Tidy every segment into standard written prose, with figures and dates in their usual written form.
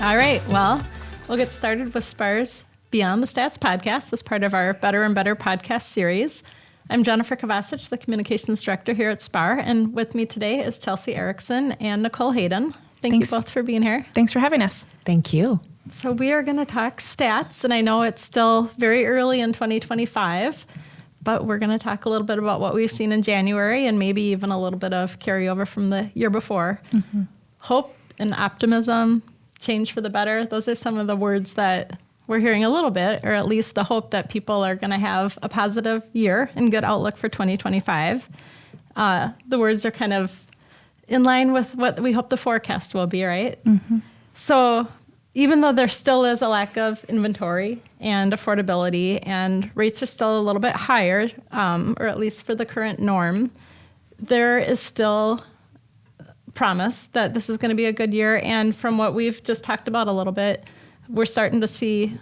All right, well, we'll get started with SPAAR's Beyond the Stats podcast as part of our Better and Better podcast series. I'm Jennifer Kovacich, the Communications Director here at SPAAR, and with me today is Chelsea Erickson and Nichole Hayden. Thanks you both for being here. Thanks for having us. Thank you. So we are going to talk stats, and I know it's still very early in 2025, but we're going to talk a little bit about what we've seen in January and maybe even a little bit of carryover from the year before. Mm-hmm. Hope and optimism, change for the better, those are some of the words that we're hearing a little bit, or at least the hope that people are going to have a positive year and good outlook for 2025. The words are kind of in line with what we hope the forecast will be, right? Mm-hmm. So even though there still is a lack of inventory and affordability and rates are still a little bit higher, or at least for the current norm, there is still promise that this is going to be a good year. And from what we've just talked about a little bit, we're starting to see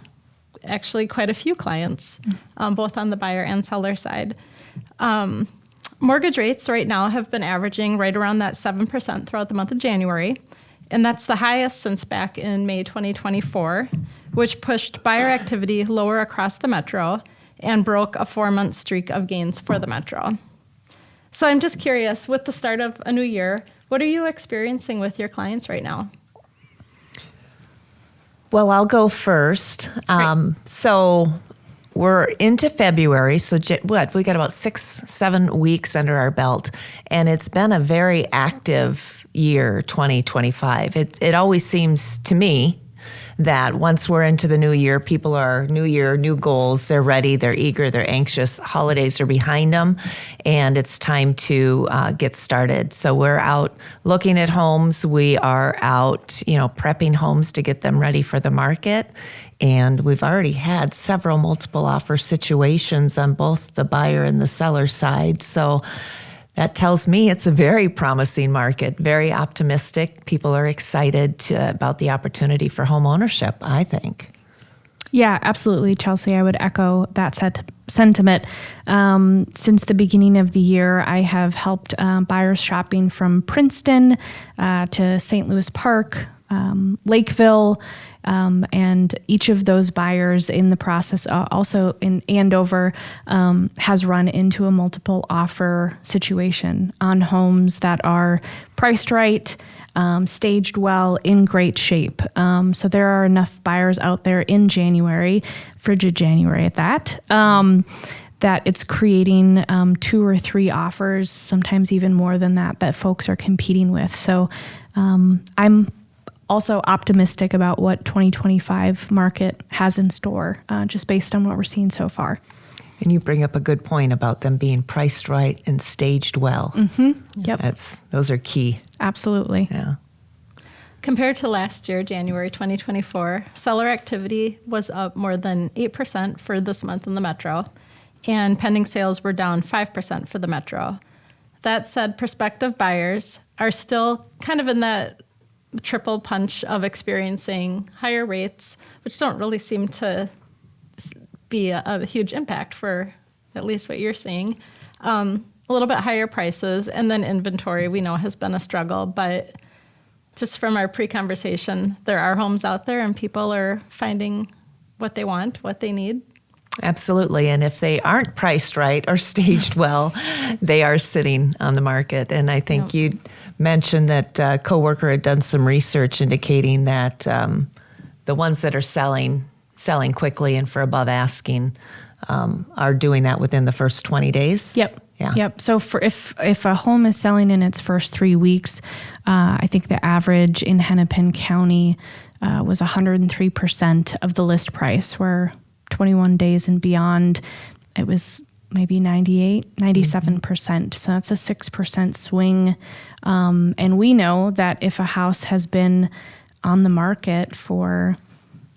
actually quite a few clients, both on the buyer and seller side. Mortgage rates right now have been averaging right around that 7% throughout the month of January. And that's the highest since back in May 2024, which pushed buyer activity lower across the metro and broke a 4-month streak of gains for the metro. So I'm just curious, with the start of a new year, what are you experiencing with your clients right now? Well, I'll go first. So we're into February, so we got about 6-7 weeks under our belt, and it's been a very active year, 2025. It always seems to me that once we're into the new year, people are new year, new goals, they're ready, they're eager, they're anxious, holidays are behind them, and it's time to get started. So we're out looking at homes, we are out, prepping homes to get them ready for the market, and we've already had several multiple offer situations on both the buyer and the seller side. So that tells me it's a very promising market, very optimistic. People are excited about the opportunity for home ownership, I think. Yeah, absolutely, Chelsea. I would echo that sentiment. Since the beginning of the year, I have helped buyers shopping from Princeton to St. Louis Park, Lakeville, and each of those buyers in the process also in Andover has run into a multiple offer situation on homes that are priced right, staged well, in great shape. So there are enough buyers out there in January, frigid January at that, that it's creating 2 or 3 offers, sometimes even more than that folks are competing with. So I'm also optimistic about what 2025 market has in store, just based on what we're seeing so far. And you bring up a good point about them being priced right and staged well. Mm-hmm. Yep. Those are key. Absolutely. Yeah. Compared to last year, January 2024, seller activity was up more than 8% for this month in the metro, and pending sales were down 5% for the metro. That said, prospective buyers are still kind of in that triple punch of experiencing higher rates, which don't really seem to be a huge impact for at least what you're seeing. A little bit higher prices, and then inventory we know has been a struggle, but just from our pre-conversation, there are homes out there and people are finding what they want, what they need. Absolutely. And if they aren't priced right or staged well, they are sitting on the market. And I think you mentioned that a coworker had done some research indicating that the ones that are selling quickly and for above asking are doing that within the first 20 days. Yep. Yeah. Yep. So if a home is selling in its first 3 weeks, I think the average in Hennepin County was 103% of the list price, where 21 days and beyond, it was maybe 97%. So that's a 6% swing. And we know that if a house has been on the market for,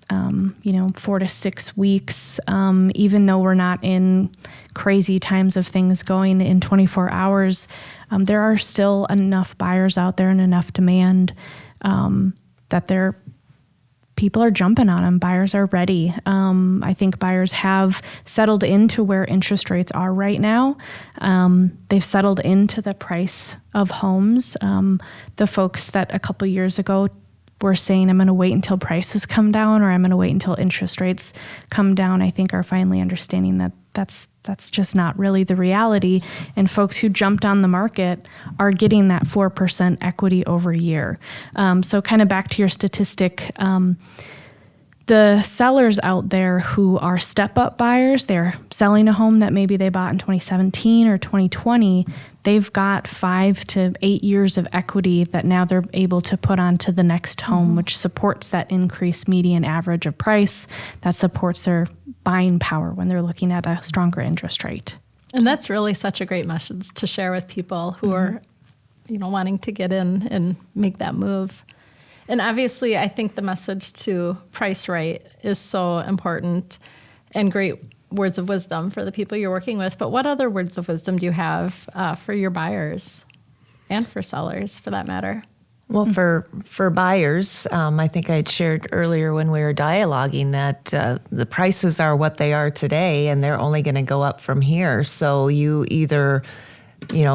4 to 6 weeks, even though we're not in crazy times of things going in 24 hours, there are still enough buyers out there and enough demand that people are jumping on them. Buyers are ready. I think buyers have settled into where interest rates are right now. They've settled into the price of homes. The folks that a couple years ago were saying, I'm going to wait until prices come down, or I'm going to wait until interest rates come down, I think are finally understanding that that's just not really the reality. And folks who jumped on the market are getting that 4% equity over a year. So kind of back to your statistic, the sellers out there who are step-up buyers, they're selling a home that maybe they bought in 2017 or 2020, they've got 5 to 8 years of equity that now they're able to put onto the next home, which supports that increased median average of price, that supports their buying power when they're looking at a stronger interest rate. And that's really such a great message to share with people who are, wanting to get in and make that move. And obviously, I think the message to price right is so important, and great words of wisdom for the people you're working with. But what other words of wisdom do you have for your buyers and for sellers, for that matter? Well, for buyers, I think I had shared earlier when we were dialoguing that the prices are what they are today, and they're only going to go up from here. So you either,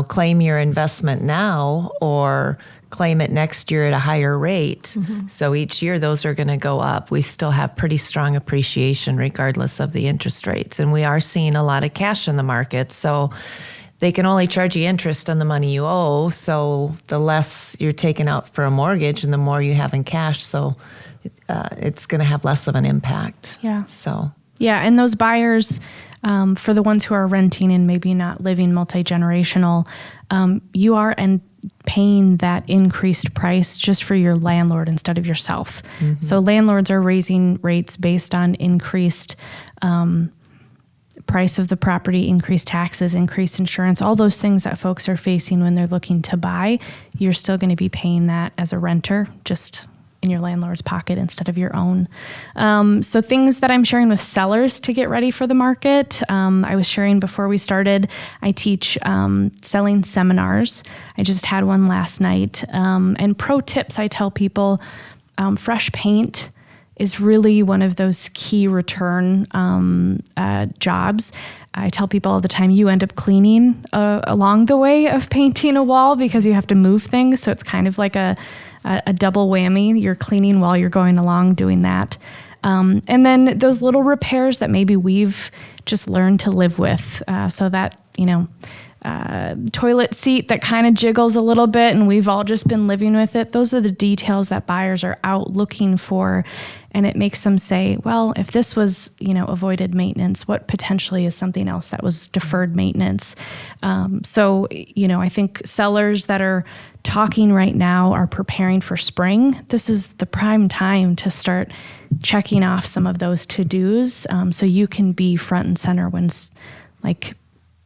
claim your investment now or claim it next year at a higher rate. So each year those are going to go up. We still have pretty strong appreciation regardless of the interest rates. And we are seeing a lot of cash in the market. So they can only charge you interest on the money you owe. So the less you're taking out for a mortgage and the more you have in cash. So it's going to have less of an impact. Yeah. So. Yeah. And those buyers, for the ones who are renting and maybe not living multi-generational, you are paying that increased price just for your landlord instead of yourself. So landlords are raising rates based on increased price of the property, increased taxes, increased insurance, all those things that folks are facing when they're looking to buy. You're still going to be paying that as a renter, just in your landlord's pocket instead of your own. So things that I'm sharing with sellers to get ready for the market. I was sharing before we started, I teach selling seminars. I just had one last night. And pro tips I tell people, fresh paint is really one of those key return jobs. I tell people all the time, you end up cleaning along the way of painting a wall because you have to move things. So it's kind of like a double whammy. You're cleaning while you're going along doing that. And then those little repairs that maybe we've just learned to live with. So that, toilet seat that kind of jiggles a little bit and we've all just been living with it. Those are the details that buyers are out looking for. And it makes them say, well, if this was, avoided maintenance, what potentially is something else that was deferred maintenance? So, I think sellers that are talking right now are preparing for spring. This is the prime time to start checking off some of those to-dos so you can be front and center when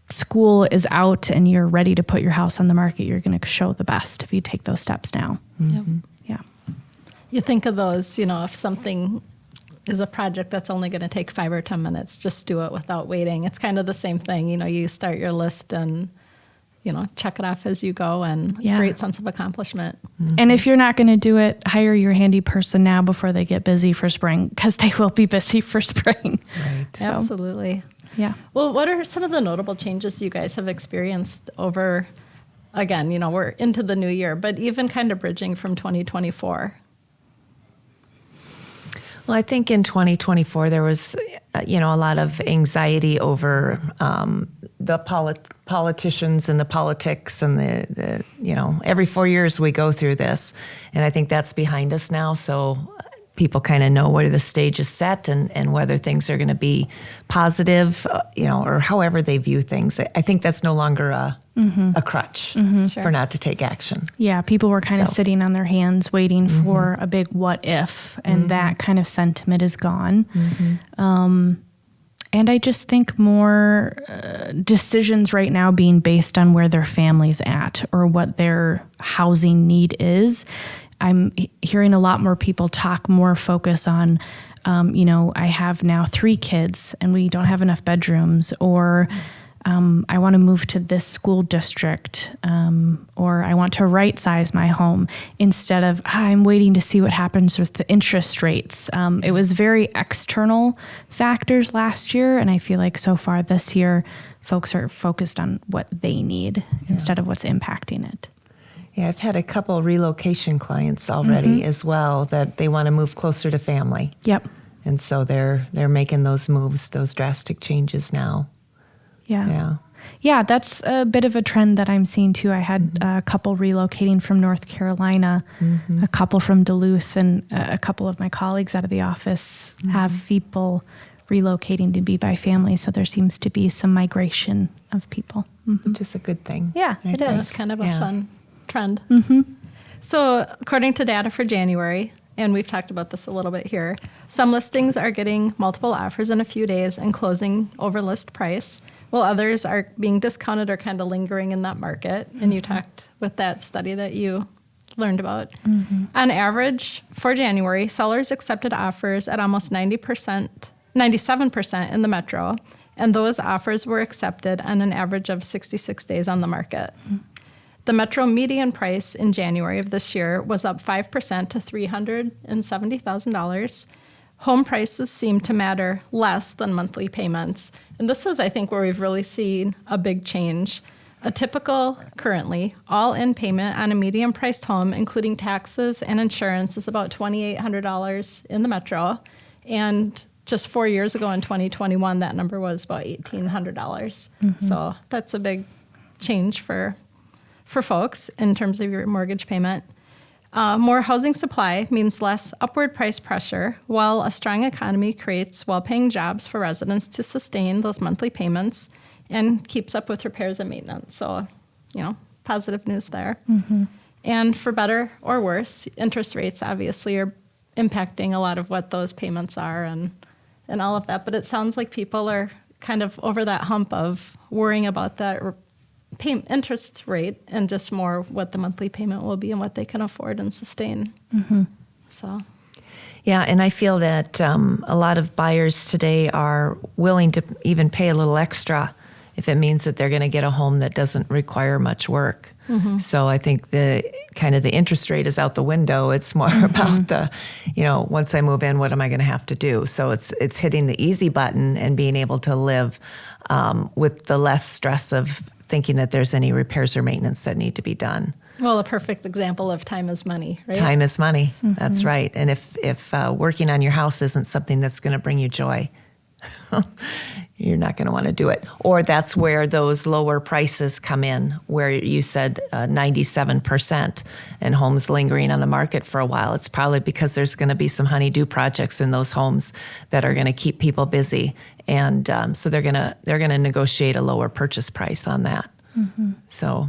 school is out and you're ready to put your house on the market. You're going to show the best if you take those steps now. Yep. Yeah. You think of those, if something is a project that's only going to take 5 or 10 minutes, just do it without waiting. It's kind of the same thing. You start your list and, check it off as you go, and great sense of accomplishment. And if you're not going to do it, hire your handy person now before they get busy for spring, because they will be busy for spring. Right. So, absolutely. Yeah. Well, what are some of the notable changes you guys have experienced over, again, we're into the new year, but even kind of bridging from 2024? Well, I think in 2024, there was, a lot of anxiety over the politicians and the politics and the every 4 years we go through this. And I think that's behind us now. So people kind of know where the stage is set and whether things are going to be positive, or however they view things. I think that's no longer a crutch for not to take action. Yeah, people were kind of sitting on their hands waiting for a big what if, and that kind of sentiment is gone. And I just think more decisions right now being based on where their family's at or what their housing need is. I'm hearing a lot more people talk more focus on, I have now 3 kids and we don't have enough bedrooms, or I want to move to this school district, or I want to right size my home, instead of I'm waiting to see what happens with the interest rates. It was very external factors last year, and I feel like so far this year, folks are focused on what they need instead of what's impacting it. Yeah, I've had a couple relocation clients already as well that they want to move closer to family. Yep. And so they're making those moves, those drastic changes now. Yeah. Yeah, that's a bit of a trend that I'm seeing too. I had a couple relocating from North Carolina, a couple from Duluth, and a couple of my colleagues out of the office have people relocating to be by family. So there seems to be some migration of people. Which is a good thing. Yeah, I it think. is. It's kind of a fun trend. So according to data for January, and we've talked about this a little bit here, some listings are getting multiple offers in a few days and closing over list price, while others are being discounted or kind of lingering in that market. And you talked with that study that you learned about. On average, for January, sellers accepted offers at almost 97% in the metro, and those offers were accepted on an average of 66 days on the market. The metro median price in January of this year was up 5% to $370,000. Home prices seem to matter less than monthly payments. And this is, I think, where we've really seen a big change. A typical, currently, all-in payment on a medium-priced home, including taxes and insurance, is about $2,800 in the metro. And just 4 years ago in 2021, that number was about $1,800. So that's a big change for folks in terms of your mortgage payment. More housing supply means less upward price pressure, while a strong economy creates well-paying jobs for residents to sustain those monthly payments and keeps up with repairs and maintenance. So, positive news there. And for better or worse, interest rates obviously are impacting a lot of what those payments are and all of that. But it sounds like people are kind of over that hump of worrying about that interest rate and just more what the monthly payment will be and what they can afford and sustain. So, yeah, and I feel that a lot of buyers today are willing to even pay a little extra if it means that they're going to get a home that doesn't require much work. So I think the interest rate is out the window. It's more about the, once I move in, what am I going to have to do? So it's hitting the easy button and being able to live with the less stress of thinking that there's any repairs or maintenance that need to be done. well, a perfect example of time is money, right? Time is money. That's right. And if working on your house isn't something that's going to bring you joy, you're not going to want to do it. Or that's where those lower prices come in, where you said 97% and homes lingering on the market for a while. It's probably because there's going to be some honey-do projects in those homes that are going to keep people busy, and so they're going to negotiate a lower purchase price on that. So.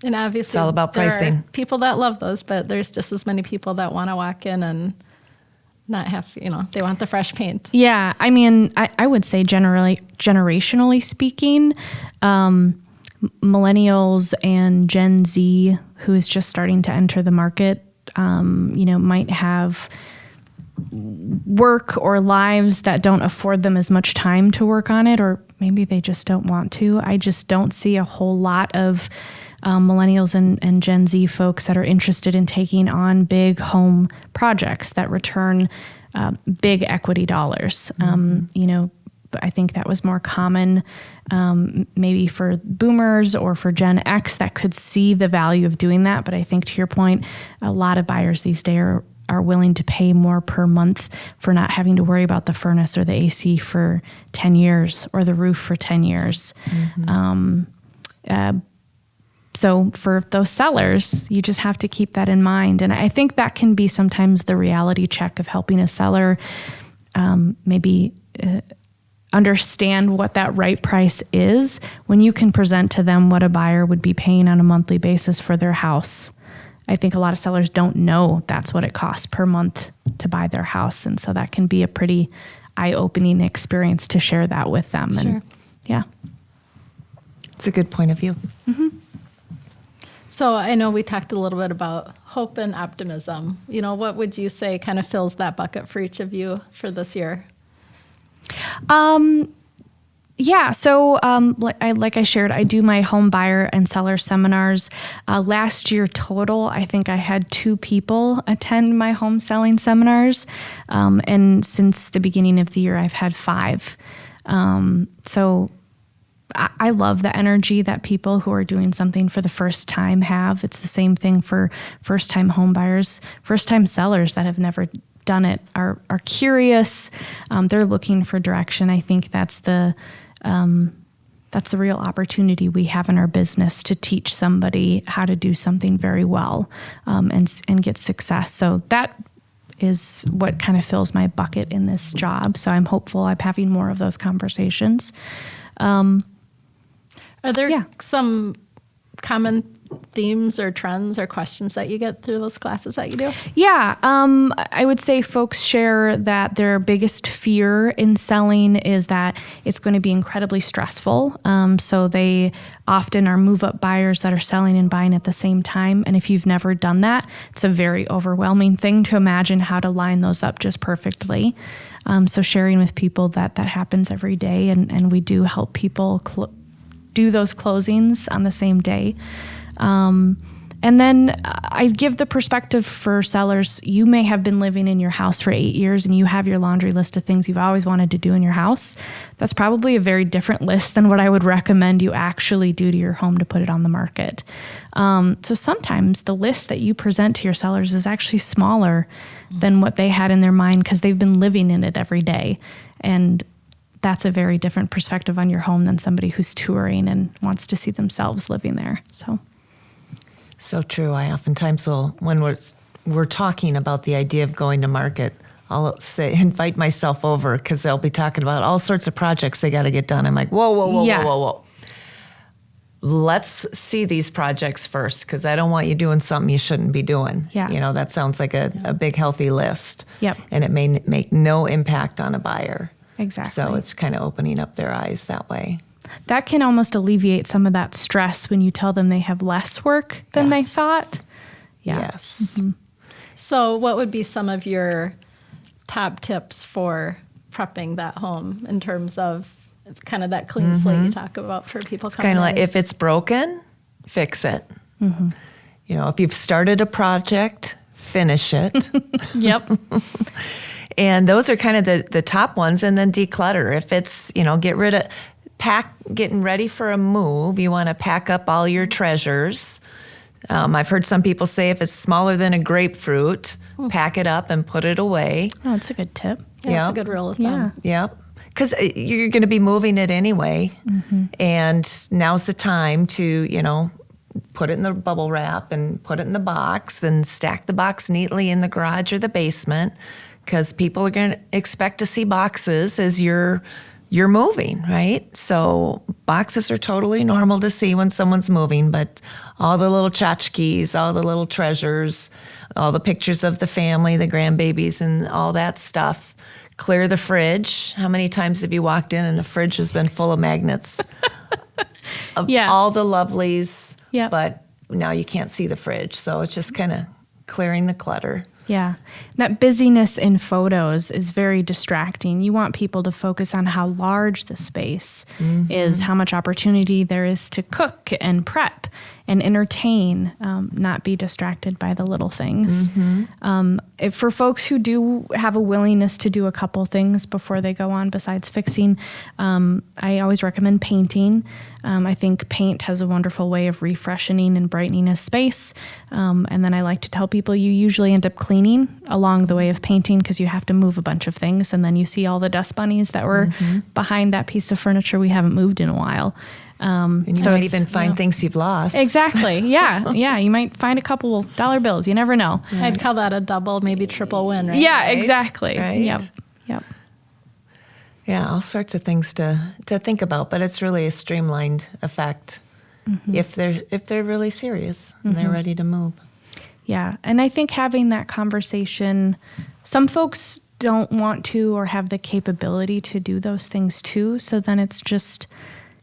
And obviously, it's all about pricing. There are people that love those, but there's just as many people that want to walk in and not have, they want the fresh paint. Yeah. I mean, I would say generationally speaking, millennials and Gen Z, who is just starting to enter the market, might have work or lives that don't afford them as much time to work on it, or maybe they just don't want to. I just don't see a whole lot of millennials and Gen Z folks that are interested in taking on big home projects that return big equity dollars. I think that was more common maybe for boomers or for Gen X that could see the value of doing that. But I think, to your point, a lot of buyers these days are willing to pay more per month for not having to worry about the furnace or the AC for 10 years or the roof for 10 years. So for those sellers, you just have to keep that in mind. And I think that can be sometimes the reality check of helping a seller maybe understand what that right price is when you can present to them what a buyer would be paying on a monthly basis for their house. I think a lot of sellers don't know that's what it costs per month to buy their house. And so that can be a pretty eye-opening experience to share that with them. Sure. And yeah. It's a good point of view. So I know we talked a little bit about hope and optimism. What would you say kind of fills that bucket for each of you for this year? Yeah. So, like I shared, I do my home buyer and seller seminars. Last year total, I think I had 2 people attend my home selling seminars. And since the beginning of the year, I've had 5. So I love the energy that people who are doing something for the first time have. It's the same thing for first-time home buyers, first-time sellers that have never done it are curious. They're looking for direction. I think that's the real opportunity we have in our business, to teach somebody how to do something very well, and get success. So that is what kind of fills my bucket in this job. So I'm hopeful I'm having more of those conversations. Are there some common themes or trends or questions that you get through those classes that you do? Yeah. I would say folks share that their biggest fear in selling is that it's going to be incredibly stressful. So they often are move-up buyers that are selling and buying at the same time. And if you've never done that, it's a very overwhelming thing to imagine how to line those up just perfectly. So sharing with people that happens every day, and we do help people do those closings on the same day. And then I give the perspective for sellers. You may have been living in your house for 8 years and you have your laundry list of things you've always wanted to do in your house. That's probably a very different list than what I would recommend you actually do to your home to put it on the market. So sometimes the list that you present to your sellers is actually smaller than what they had in their mind because they've been living in it every day. And that's a very different perspective on your home than somebody who's touring and wants to see themselves living there. So true. I oftentimes will, when we're talking about the idea of going to market, I'll invite myself over because they'll be talking about all sorts of projects they got to get done. I'm like, whoa. Let's see these projects first, because I don't want you doing something you shouldn't be doing. Yeah. That sounds like a big, healthy list. Yep. And it may make no impact on a buyer. Exactly. So it's kind of opening up their eyes that way. That can almost alleviate some of that stress when you tell them they have less work than they thought. Yeah. Yes. Mm-hmm. So what would be some of your top tips for prepping that home in terms of kind of that clean slate you talk about for people It's coming kind of like, in? if it's broken, fix it. Mm-hmm. If you've started a project, finish it. Yep. And those are kind of the top ones. And then declutter. If it's, get rid of, getting ready for a move, you want to pack up all your treasures. I've heard some people say if it's smaller than a grapefruit, pack it up and put it away. Oh, that's a good tip. Yeah, that's a good rule of thumb. Yep. Because you're going to be moving it anyway. Mm-hmm. And now's the time to, put it in the bubble wrap and put it in the box and stack the box neatly in the garage or the basement, because people are going to expect to see boxes as you're moving, right? So boxes are totally normal to see when someone's moving, but all the little tchotchkes, all the little treasures, all the pictures of the family, the grandbabies, and all that stuff. Clear the fridge. How many times have you walked in and the fridge has been full of magnets of all the lovelies, but now you can't see the fridge. So it's just kind of clearing the clutter. Yeah. That busyness in photos is very distracting. You want people to focus on how large the space is, how much opportunity there is to cook and prep and entertain, not be distracted by the little things. For folks who do have a willingness to do a couple things before they go on besides fixing, I always recommend painting. I think paint has a wonderful way of refreshing and brightening a space. And then I like to tell people you usually end up cleaning along the way of painting because you have to move a bunch of things. And then you see all the dust bunnies that were behind that piece of furniture we haven't moved in a while. And you might even find things you've lost. Exactly. Yeah. Yeah. You might find a couple dollar bills. You never know. Right. I'd call that a double, maybe triple win, right? Yeah, exactly. Right? Yep. Yeah, all sorts of things to think about, but it's really a streamlined effect if they're really serious and they're ready to move. Yeah. And I think having that conversation, some folks don't want to or have the capability to do those things too. So then it's just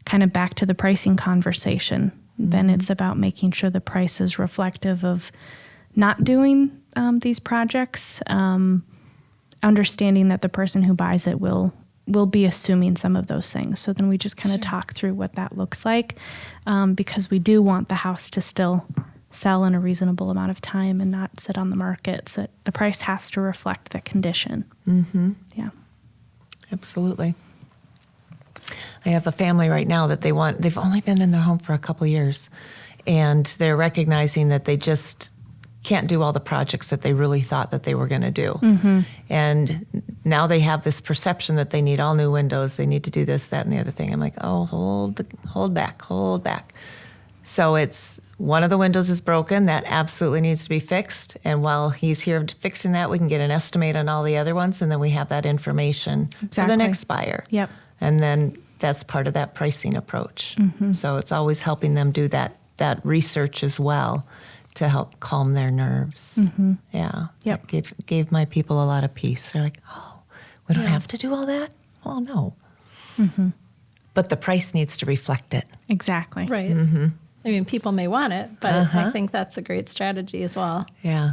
kind of back to the pricing conversation. Then it's about making sure the price is reflective of not doing these projects, understanding that the person who buys it will be assuming some of those things. So then we just kind of talk through what that looks like, because we do want the house to still sell in a reasonable amount of time and not sit on the market. So the price has to reflect the condition. Yeah. Absolutely. I have a family right now that they've only been in their home for a couple of years, and they're recognizing that they just can't do all the projects that they really thought that they were going to do. And now they have this perception that they need all new windows, they need to do this, that, and the other thing. I'm like, oh, hold back. So it's one of the windows is broken, that absolutely needs to be fixed. And while he's here fixing that, we can get an estimate on all the other ones, and then we have that information for the next buyer. Yep. And then that's part of that pricing approach. So it's always helping them do that research as well to help calm their nerves. Yeah. Yep. That gave my people a lot of peace. They're like, oh, we don't have to do all that? Well, no. But the price needs to reflect it. Exactly. Right. I mean, people may want it, but I think that's a great strategy as well. Yeah.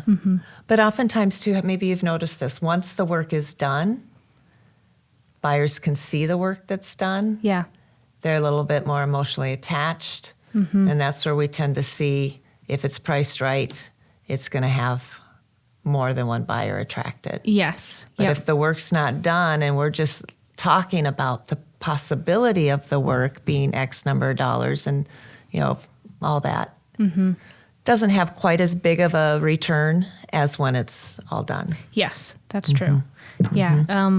But oftentimes, too, maybe you've noticed this. Once the work is done, buyers can see the work that's done. Yeah. They're a little bit more emotionally attached. And that's where we tend to see, if it's priced right, it's going to have more than one buyer attracted. Yes. But if the work's not done and we're just talking about the possibility of the work being X number of dollars and, all that, doesn't have quite as big of a return as when it's all done. Yes, that's true. Yeah.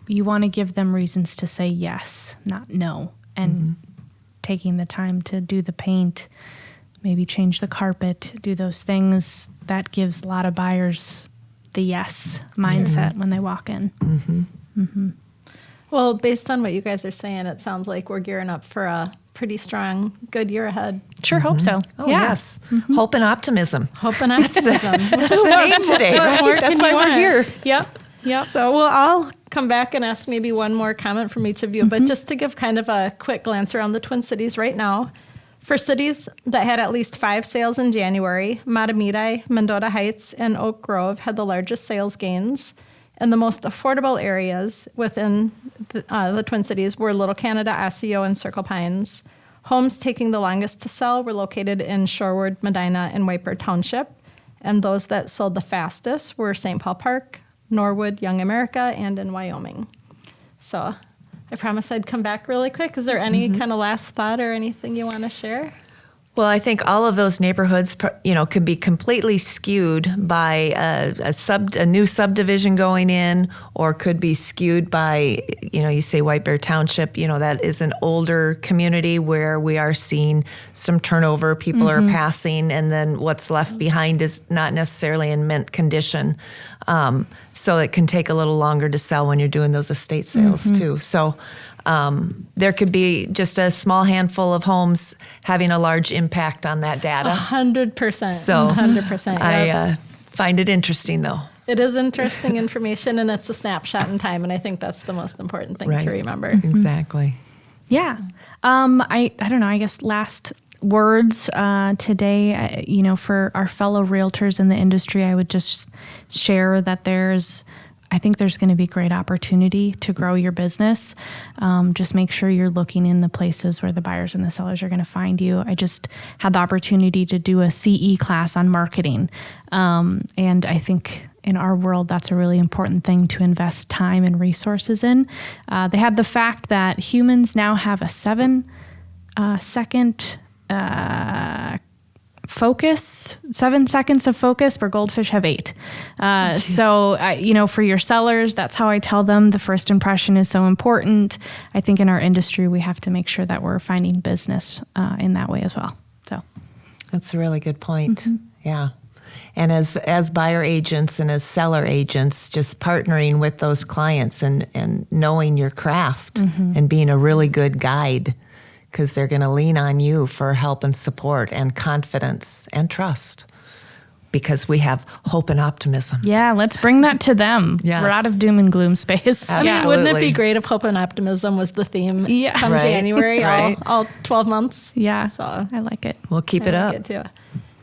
You want to give them reasons to say yes, not no. And taking the time to do the paint, maybe change the carpet, do those things, that gives a lot of buyers the yes mindset when they walk in. Well, based on what you guys are saying, it sounds like we're gearing up for a pretty strong, good year ahead. Sure hope so. Oh, yes. Hope and optimism. Hope and optimism. That's the name today, right? That's why we're here. Yep. So we'll all come back and ask maybe one more comment from each of you, but just to give kind of a quick glance around the Twin Cities right now. For cities that had at least 5 sales in January, Matamidi, Mendota Heights, and Oak Grove had the largest sales gains. And the most affordable areas within the Twin Cities were Little Canada, Osseo, and Circle Pines. Homes taking the longest to sell were located in Shorewood, Medina, and Wiper Township. And those that sold the fastest were St. Paul Park, Norwood, Young America, and in Wyoming. So I promised I'd come back really quick. Is there any kind of last thought or anything you want to share? Well, I think all of those neighborhoods, could be completely skewed by a new subdivision going in, or could be skewed by, you say White Bear Township, that is an older community where we are seeing some turnover. People are passing, and then what's left behind is not necessarily in mint condition. So it can take a little longer to sell when you're doing those estate sales too. So there could be just a small handful of homes having a large impact on that data. 100%. So 100%. I find it interesting, though. It is interesting information, and it's a snapshot in time, and I think that's the most important thing to remember. Exactly. Yeah. I don't know, I guess last words today, for our fellow realtors in the industry, I would just share that I think there's going to be great opportunity to grow your business. Just make sure you're looking in the places where the buyers and the sellers are going to find you. I just had the opportunity to do a CE class on marketing. And I think in our world, that's a really important thing to invest time and resources in. They had the fact that humans now have a 7-second focus, 7 seconds of focus, where goldfish have 8. So, for your sellers, that's how I tell them the first impression is so important. I think in our industry, we have to make sure that we're finding business in that way as well. So that's a really good point. Yeah. And as buyer agents and as seller agents, just partnering with those clients and knowing your craft and being a really good guide, because they're going to lean on you for help and support and confidence and trust, because we have hope and optimism. Yeah, let's bring that to them. Yes. We're out of doom and gloom space. I mean, wouldn't it be great if hope and optimism was the theme come January, all 12 months? Yeah, so I like it. We'll keep it up. It too.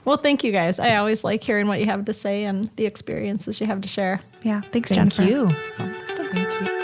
Well, thank you guys. I always like hearing what you have to say and the experiences you have to share. Yeah, thanks, Jennifer. Thank you. So, thanks. Thank you.